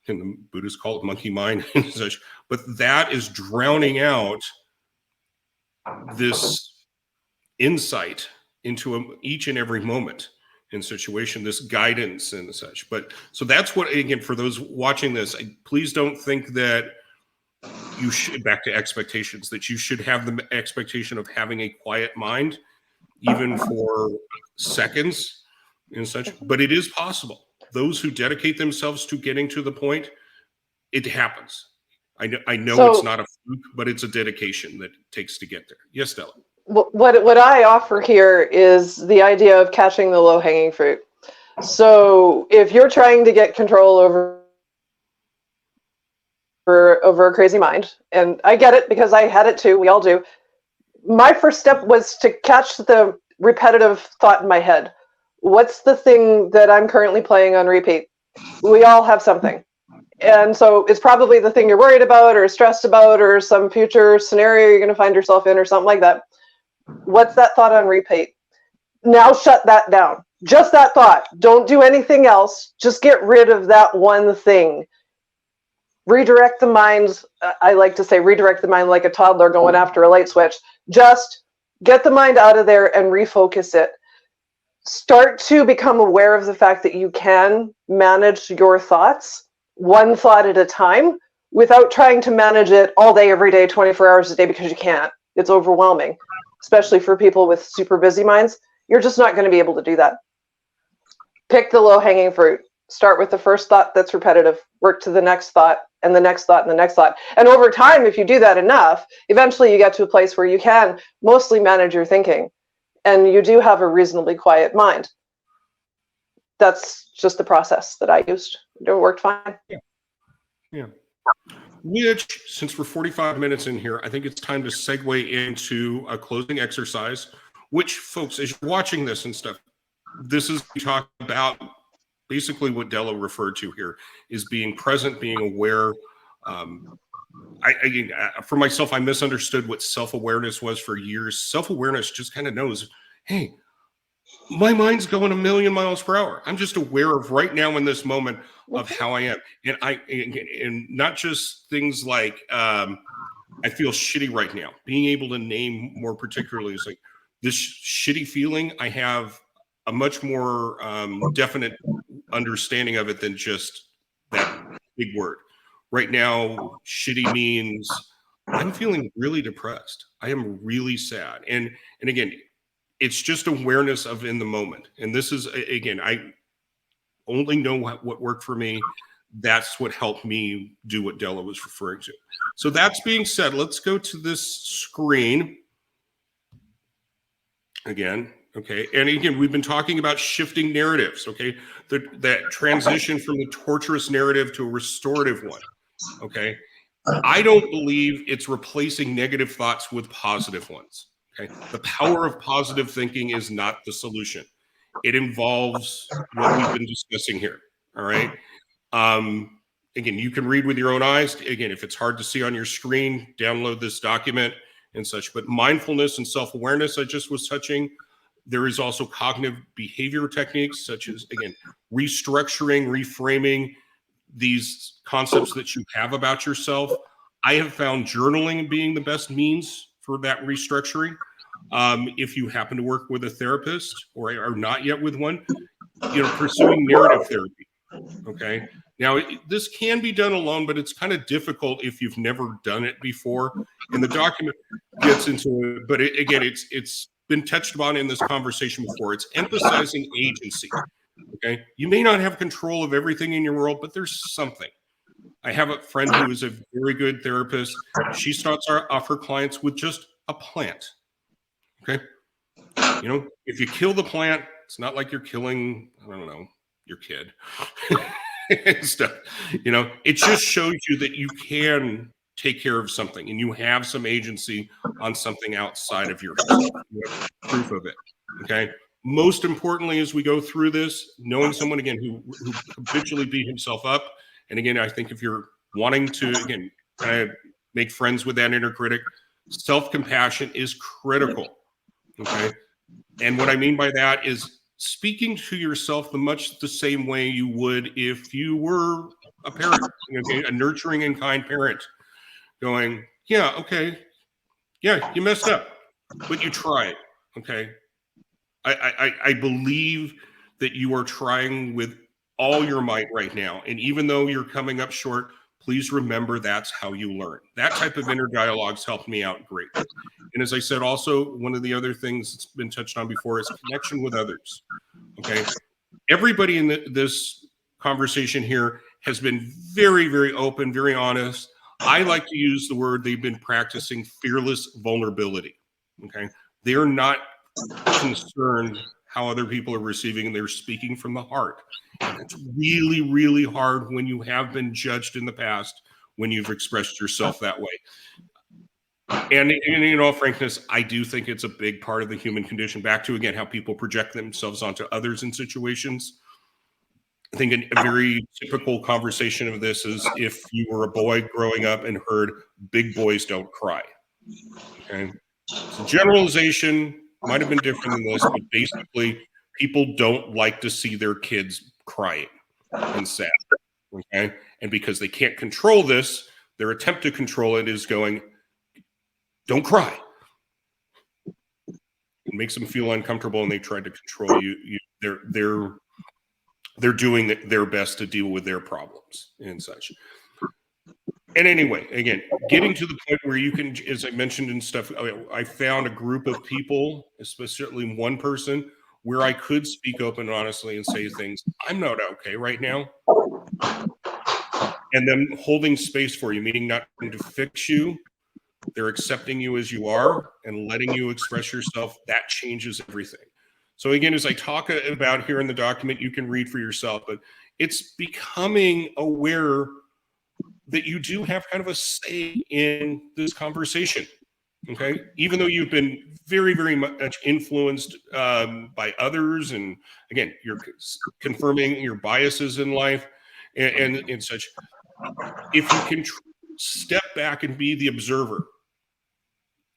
and the Buddhists call it monkey mind and such, but that is drowning out this insight into each and every moment in situation, this guidance and such. But so that's what, again, for those watching this, please don't think that you should, back to expectations, that you should have the expectation of having a quiet mind, even for seconds and such, but it is possible. Those who dedicate themselves to getting to the point, it happens. I know it's not a fluke, but it's a dedication that it takes to get there. Yes, Della. What I offer here is the idea of catching the low-hanging fruit. So if you're trying to get control over a crazy mind, and I get it because I had it too, we all do. My first step was to catch the repetitive thought in my head. What's the thing that I'm currently playing on repeat? We all have something. And so it's probably the thing you're worried about or stressed about or some future scenario you're going to find yourself in or something like that. What's that thought on repeat? Now shut that down. Just that thought. Don't do anything else. Just get rid of that one thing. Redirect the mind. I like to say redirect the mind like a toddler going after a light switch. Just get the mind out of there and refocus it. Start to become aware of the fact that you can manage your thoughts one thought at a time without trying to manage it all day, every day, 24 hours a day, because you can't. It's overwhelming, especially for people with super busy minds. You're just not going to be able to do that. Pick the low-hanging fruit. Start with the first thought that's repetitive. Work to the next thought and the next thought and the next thought. And over time, if you do that enough, eventually you get to a place where you can mostly manage your thinking and you do have a reasonably quiet mind. That's just the process that I used. It worked fine. Yeah. Which, since we're 45 minutes in here, I think it's time to segue into a closing exercise, which, folks, as you're watching this and stuff, this is talking about basically what Della referred to here, is being present, being aware. For myself, I misunderstood what self-awareness was for years. Self-awareness just kind of knows, hey, my mind's going a million miles per hour. I'm just aware of right now in this moment of how I am. And not just things like I feel shitty right now. Being able to name more particularly is like this shitty feeling. I have a much more definite understanding of it than just that big word. Right now, shitty means I'm feeling really depressed. I am really sad. And again, it's just awareness of in the moment. And this is, again, I only know what worked for me. That's what helped me do what Della was referring to. So that's being said, let's go to this screen again. Okay. And again, we've been talking about shifting narratives. Okay. That transition from the torturous narrative to a restorative one. Okay. I don't believe it's replacing negative thoughts with positive ones. Okay. The power of positive thinking is not the solution. It involves what we've been discussing here. All right. Again, you can read with your own eyes. Again, if it's hard to see on your screen, download this document and such. But mindfulness and self-awareness, I just was touching. There is also cognitive behavior techniques, such as, again, restructuring, reframing these concepts that you have about yourself. I have found journaling being the best means for that restructuring. If you happen to work with a therapist or are not yet with one, pursuing narrative therapy. Okay. Now, this can be done alone, but it's kind of difficult if you've never done it before. And the document gets into it, but again, it's been touched upon in this conversation before. It's emphasizing agency. Okay. You may not have control of everything in your world, but there's something. I have a friend who is a very good therapist. She starts off her clients with just a plant. Okay. If you kill the plant, it's not like you're killing, I don't know, your kid and stuff. It just shows you that you can take care of something and you have some agency on something outside of yourself. You have proof of it. Okay. Most importantly, as we go through this, knowing someone, again, who habitually beat himself up. And again, I think if you're wanting to, again, kind of make friends with that inner critic, self-compassion is critical. Okay. And what I mean by that is speaking to yourself much the same way you would if you were a parent, okay, a nurturing and kind parent, going, yeah, okay, yeah, you messed up, but you tried. Okay. I believe that you are trying with all your might right now. And even though you're coming up short, please remember that's how you learn. That type of inner dialogue's helped me out greatly. And as I said, also, one of the other things that's been touched on before is connection with others. Okay. Everybody in this conversation here has been very, very open, very honest. I like to use the word they've been practicing fearless vulnerability. Okay. They're not concerned how other people are receiving, and they're speaking from the heart. And it's really, really hard when you have been judged in the past, when you've expressed yourself that way. And in all frankness, I do think it's a big part of the human condition. Back to, again, how people project themselves onto others in situations. I think a very typical conversation of this is if you were a boy growing up and heard big boys don't cry. Okay. So generalization might have been different than this, but basically people don't like to see their kids crying and sad. Okay. And because they can't control this, their attempt to control it is going, don't cry. It makes them feel uncomfortable and they try to control you. They're doing their best to deal with their problems and such. And anyway, again, getting to the point where you can, as I mentioned and stuff, I found a group of people, especially one person, where I could speak open and honestly and say things. I'm not okay right now. and them holding space for you, meaning not trying to fix you. They're accepting you as you are and letting you express yourself. That changes everything. So again, as I talk about here in the document, you can read for yourself, but it's becoming aware that you do have kind of a say in this conversation. Okay, even though you've been very, very much influenced by others, and again, you're confirming your biases in life and such. If you can step back and be the observer,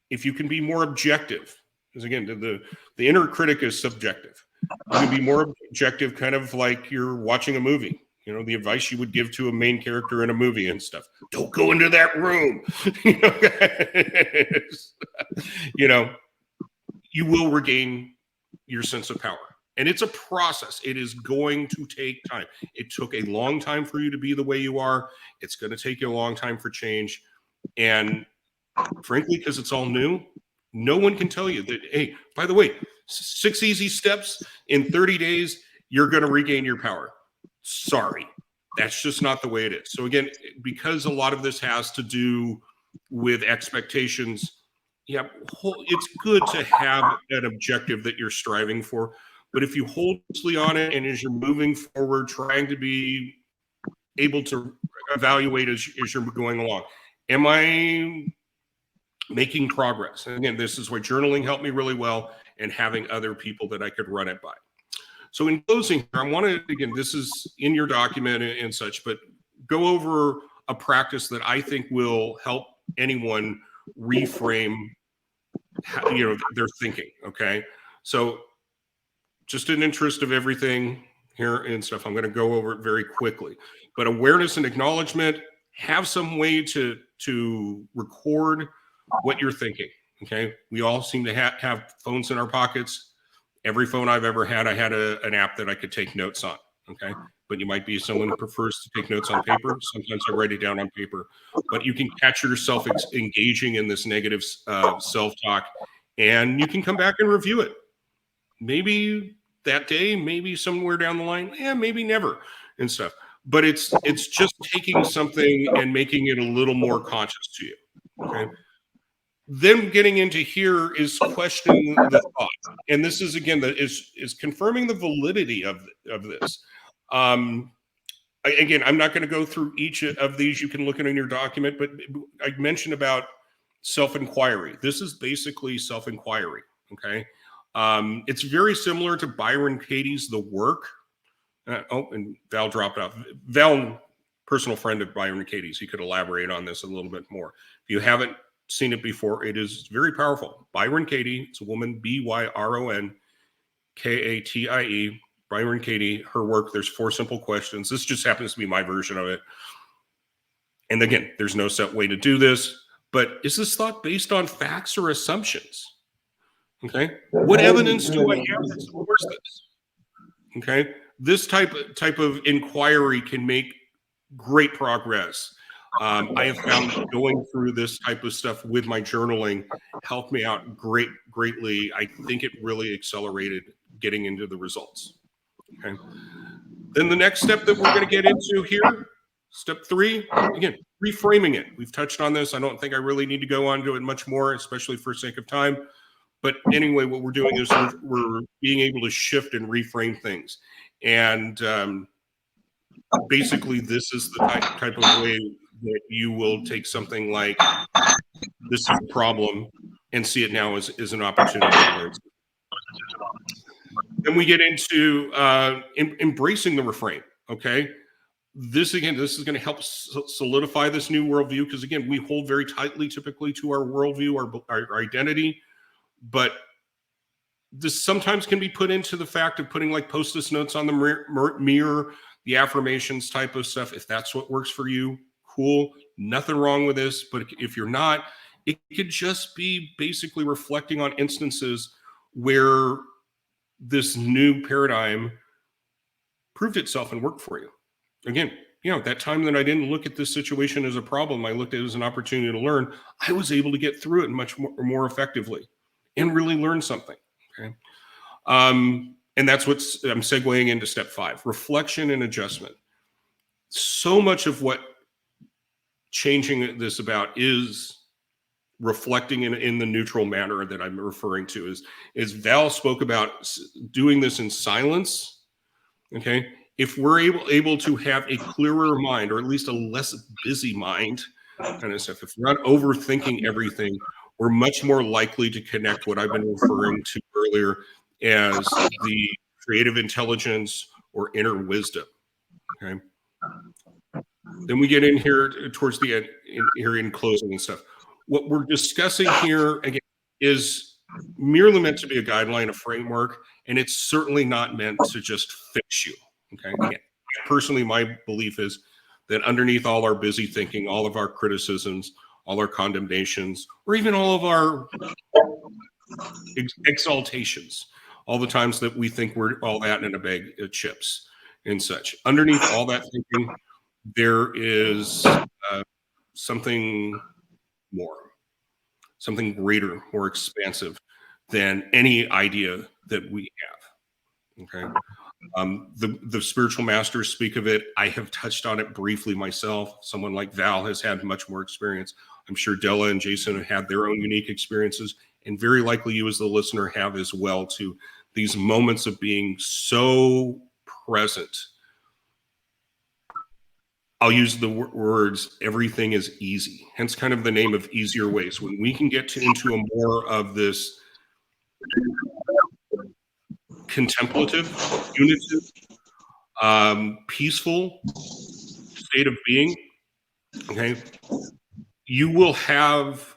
if you can be more objective, because again, the inner critic is subjective. You can be more objective, kind of like you're watching a movie. You know, the advice you would give to a main character in a movie and stuff. Don't go into that room. You know, you will regain your sense of power. And it's a process. It is going to take time. It took a long time for you to be the way you are. It's going to take you a long time for change. And frankly, because it's all new, no one can tell you that, hey, by the way, 6 easy steps in 30 days, you're going to regain your power. Sorry, that's just not the way it is. So again, because a lot of this has to do with expectations, yeah, it's good to have an objective that you're striving for. But if you hold closely on it and as you're moving forward, trying to be able to evaluate as you're going along, am I making progress? And again, this is why journaling helped me really well, and having other people that I could run it by. So in closing, I want to, again, this is in your document and such, but go over a practice that I think will help anyone reframe how, you know, their thinking. Okay. So just in interest of everything here and stuff, I'm going to go over it very quickly, but awareness and acknowledgement, have some way to record what you're thinking. Okay. We all seem to have phones in our pockets. Every phone I've ever had, I had an app that I could take notes on. Okay. But you might be someone who prefers to take notes on paper. Sometimes I write it down on paper, but you can catch yourself engaging in this negative self-talk, and you can come back and review it. Maybe that day, maybe somewhere down the line, maybe never and stuff. But it's just taking something and making it a little more conscious to you. Okay. Then getting into here is questioning the thought, and this is again is confirming the validity of this. Again, I'm not going to go through each of these. You can look at it in your document, but I mentioned about self-inquiry. This is basically self-inquiry. Okay, it's very similar to Byron Katie's The Work. And Val dropped off. Val, personal friend of Byron Katie's, he could elaborate on this a little bit more. If you haven't seen it before, it is very powerful. Byron Katie, it's a woman, Byron Katie. Byron Katie, her work, there's 4 simple questions. This just happens to be my version of it. And again, there's no set way to do this, but is this thought based on facts or assumptions? Okay. What evidence do I have that supports this? Okay. This type of inquiry can make great progress. I have found that going through this type of stuff with my journaling helped me out greatly. I think it really accelerated getting into the results. Okay. Then the next step that we're going to get into here, step 3, again, reframing it. We've touched on this. I don't think I really need to go on to it much more, especially for sake of time. But anyway, what we're doing is we're being able to shift and reframe things. And basically, this is the type of way that you will take something like this is a problem and see it now as an opportunity to learn. Then we get into embracing the refrain. Okay. This is going to help solidify this new worldview, because again, we hold very tightly typically to our worldview, our identity, but this sometimes can be put into the fact of putting like Post-it notes on the mirror, the affirmations type of stuff. If that's what works for you, cool. Nothing wrong with this. But if you're not, it could just be basically reflecting on instances where this new paradigm proved itself and worked for you. Again, you know, that time that I didn't look at this situation as a problem, I looked at it as an opportunity to learn. I was able to get through it much more effectively and really learn something. Okay. And that's what I'm segueing into step 5, reflection and adjustment. So much of what changing this about is reflecting in the neutral manner that I'm referring to. Is Val spoke about doing this in silence. Okay, if we're able to have a clearer mind, or at least a less busy mind, kind of stuff. If we're not overthinking everything, we're much more likely to connect what I've been referring to earlier as the creative intelligence or inner wisdom. Okay. Then we get in here towards the end, in closing and stuff. What we're discussing here again is merely meant to be a guideline, a framework, and it's certainly not meant to just fix you. Okay. Again, personally, my belief is that underneath all our busy thinking, all of our criticisms, all our condemnations, or even all of our exaltations, all the times that we think we're all that in a bag of chips and such, underneath all that thinking, there is something more, something greater, more expansive than any idea that we have. Okay. The spiritual masters speak of it. I have touched on it briefly myself. Someone like Val has had much more experience. I'm sure Della and Jason have had their own unique experiences, and very likely you as the listener have as well too. These moments of being so present. I'll use the words, everything is easy, hence kind of the name of Easier Ways. When we can get into a more of this contemplative, unitive, peaceful state of being, okay, you will have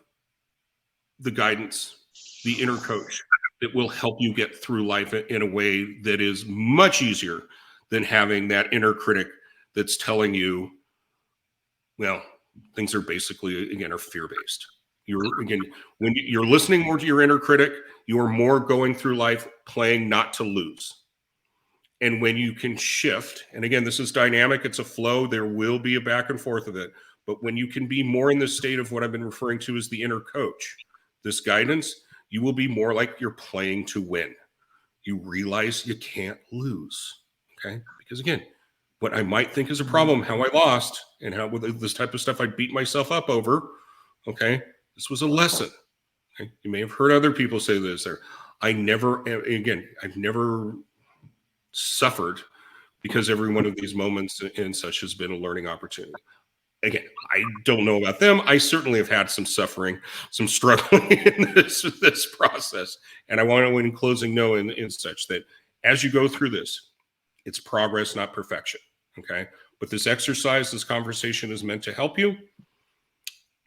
the guidance, the inner coach that will help you get through life in a way that is much easier than having that inner critic that's telling you, well, things are basically, again, are fear-based. When you're listening more to your inner critic, you are more going through life playing not to lose. And when you can shift, and again, this is dynamic, it's a flow, there will be a back and forth of it. But when you can be more in the state of what I've been referring to as the inner coach, this guidance, you will be more like you're playing to win. You realize you can't lose, okay? Because again, what I might think is a problem, how I lost, and how with this type of stuff I beat myself up over, okay? This was a lesson. Okay? You may have heard other people say this, or I've never suffered because every one of these moments and such has been a learning opportunity. Again, I don't know about them. I certainly have had some suffering, some struggling in this process. And I want to, in closing, know in such that as you go through this, it's progress, not perfection. Okay. But this exercise, this conversation is meant to help you.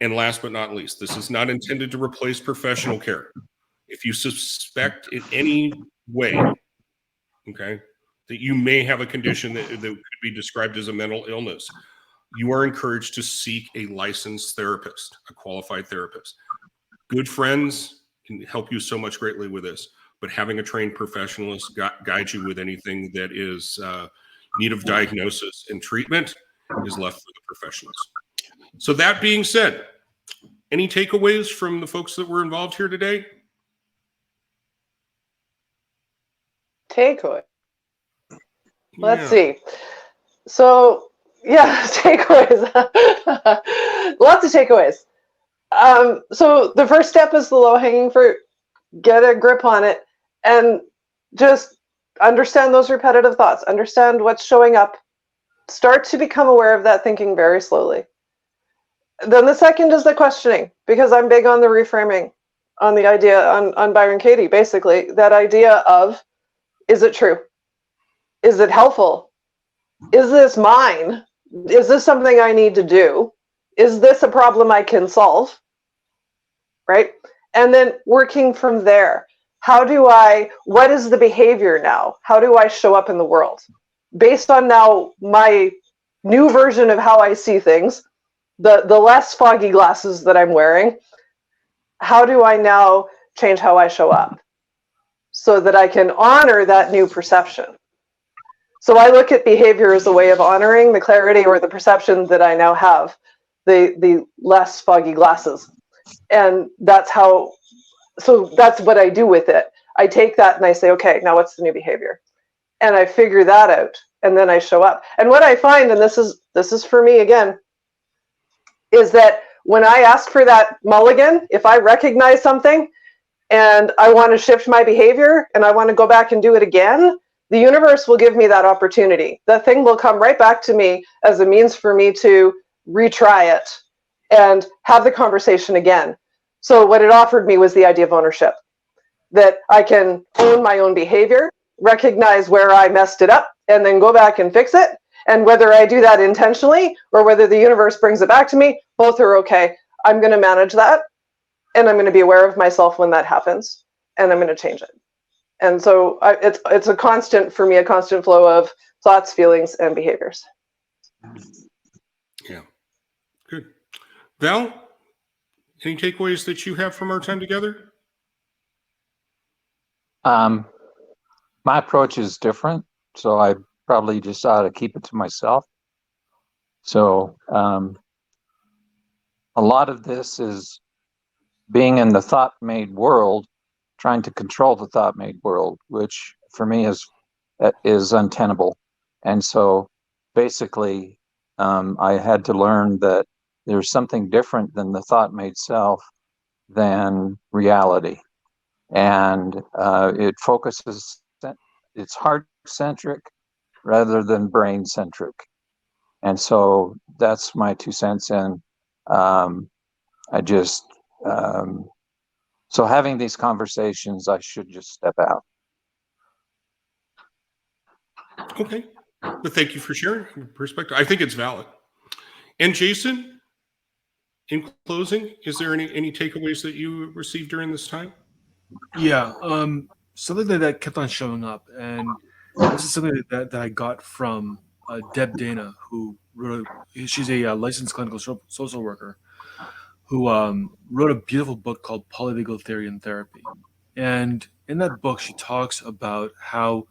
And last but not least, this is not intended to replace professional care. If you suspect in any way, okay, that you may have a condition that could be described as a mental illness, you are encouraged to seek a licensed therapist, a qualified therapist. Good friends can help you so much greatly with this, but having a trained professionalist guide you with anything that is need of diagnosis and treatment is left for the professionals. So that being said, any takeaways from the folks that were involved here today? Takeaway. Let's see. So, yeah, takeaways. Lots of takeaways. So the first step is the low-hanging fruit. Get a grip on it and just understand those repetitive thoughts. Understand what's showing up. Start to become aware of that thinking very slowly. Then the second is the questioning, because I'm big on the reframing, on the idea, on Byron Katie, basically, that idea of, is it true? Is it helpful? Is this mine? Is this something I need to do? Is this a problem I can solve? Right? And then working from there. What is the behavior now? How do I show up in the world? Based on now my new version of how I see things, the less foggy glasses that I'm wearing, how do I now change how I show up so that I can honor that new perception? So I look at behavior as a way of honoring the clarity or the perception that I now have, the less foggy glasses. And that's what I do with it. I take that and I say, okay, now what's the new behavior? And I figure that out, and then I show up. And what I find, and this is for me again, is that when I ask for that mulligan, if I recognize something and I want to shift my behavior and I want to go back and do it again, the universe will give me that opportunity. The thing will come right back to me as a means for me to retry it and have the conversation again. So what it offered me was the idea of ownership, that I can own my own behavior, recognize where I messed it up, and then go back and fix it. And whether I do that intentionally or whether the universe brings it back to me, both are okay. I'm going to manage that, and I'm going to be aware of myself when that happens, and I'm going to change it. And so it's a constant, for me, a constant flow of thoughts, feelings, and behaviors. Yeah, good. Val, any takeaways that you have from our time together? My approach is different, so I probably just ought to keep it to myself. So a lot of this is being in the thought-made world, trying to control the thought-made world, which for me is untenable. And so basically, I had to learn that there's something different than the thought-made self than reality. And it focuses, it's heart-centric rather than brain-centric. And so that's my 2 cents. And I just, so having these conversations, I should just step out. Okay. But thank you for sharing your perspective. I think it's valid. And Jason, in closing, is there any takeaways that you received during this time? Yeah, something that kept on showing up, and this is something that I got from Deb Dana, who wrote. She's a licensed clinical social worker who wrote a beautiful book called Polyvagal Theory and Therapy. And in that book, she talks about how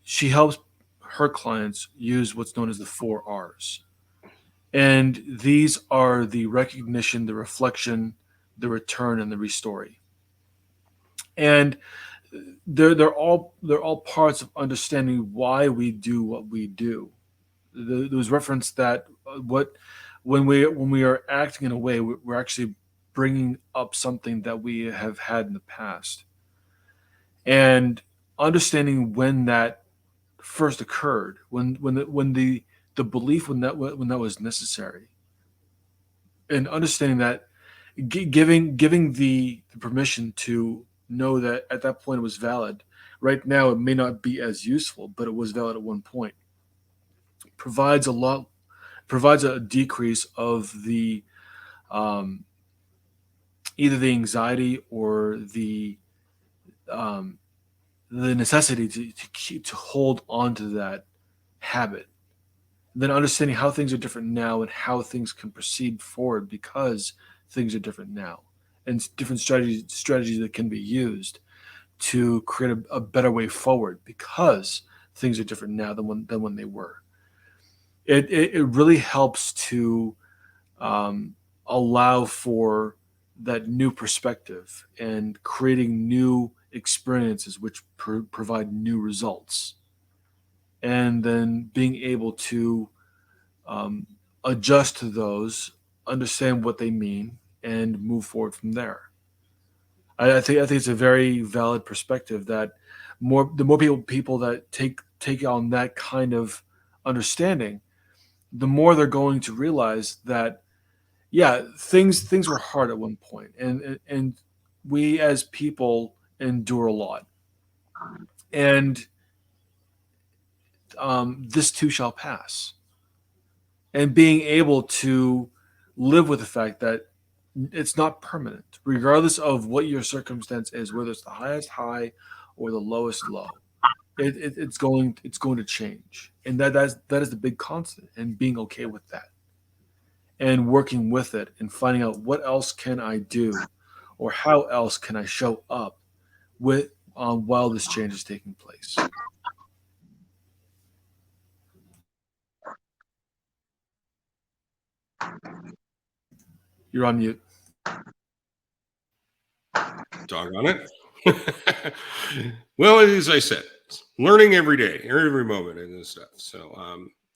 she helps her clients use what's known as the 4 R's. And these are the recognition, the reflection, the return, and the restory. And they're all parts of understanding why we do what we do. There was reference that when we are acting in a way, we're actually bringing up something that we have had in the past, and understanding when that first occurred, when the belief when that was necessary, and understanding that, giving the permission to know that at that point it was valid. Right now it may not be as useful, but it was valid at one point. Provides a decrease of the either the anxiety or the necessity to hold on to that habit. Then understanding how things are different now and how things can proceed forward because things are different now, and different strategies that can be used to create a better way forward because things are different now than when they were. It really helps to allow for that new perspective and creating new experiences which provide new results, and then being able to adjust to those, understand what they mean, and move forward from there. I think it's a very valid perspective that the more people that take on that kind of understanding, the more they're going to realize that, yeah, things were hard at one point, and we as people endure a lot, and this too shall pass. And being able to live with the fact that it's not permanent, regardless of what your circumstance is, whether it's the highest high or the lowest low. It's going to change, and that is the big constant, and being okay with that, and working with it, and finding out what else can I do, or how else can I show up with while this change is taking place. You're on mute. Doggone it. Well, as I said, learning every day, every moment, and this stuff. So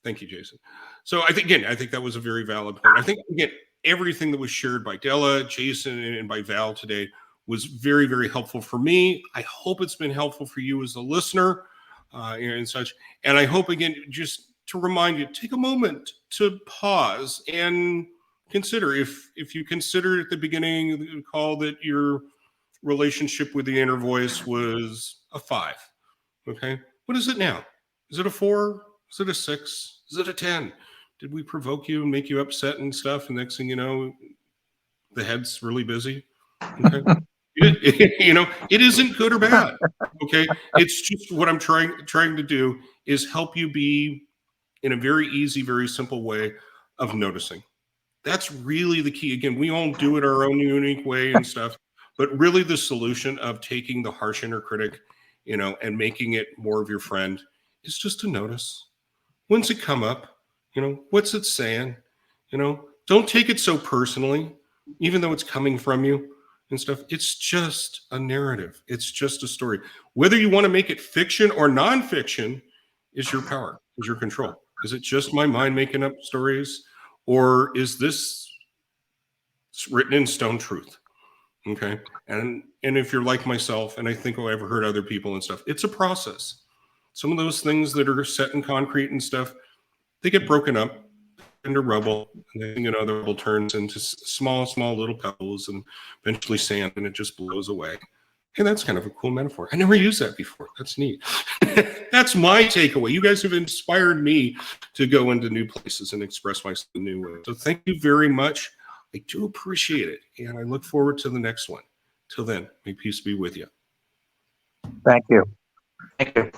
Thank you, Jason. So I think that was a very valid point. I think, again, everything that was shared by Della, Jason, and by Val today was very, very helpful for me. I hope it's been helpful for you as a listener and such. And I hope, again, just to remind you, take a moment to pause and consider. If you considered at the beginning of the call that your relationship with the inner voice was a 5, okay? What is it now? Is it a 4? Is it a 6? Is it a 10? Did we provoke you and make you upset and stuff? And next thing you know, the head's really busy. Okay. It isn't good or bad. Okay. It's just what I'm trying to do is help you be in a very easy, very simple way of noticing. That's really the key. Again, we all do it our own unique way and stuff, but really the solution of taking the harsh inner critic, and making it more of your friend is just to notice. When's it come up? What's it saying? Don't take it so personally, even though it's coming from you and stuff. It's just a narrative. It's just a story. Whether you want to make it fiction or nonfiction is your power, is your control. Is it just my mind making up stories, or is this written in stone truth? Okay. And if you're like myself, and I think I've heard other people and stuff, it's a process. Some of those things that are set in concrete and stuff, they get broken up into rubble, and then the rubble turns into small little pebbles and eventually sand, and it just blows away. Hey, that's kind of a cool metaphor. I never used that before. That's neat. That's my takeaway. You guys have inspired me to go into new places and express myself in new ways. So thank you very much. I do appreciate it, and I look forward to the next one. Till then, may peace be with you. Thank you. Thank you.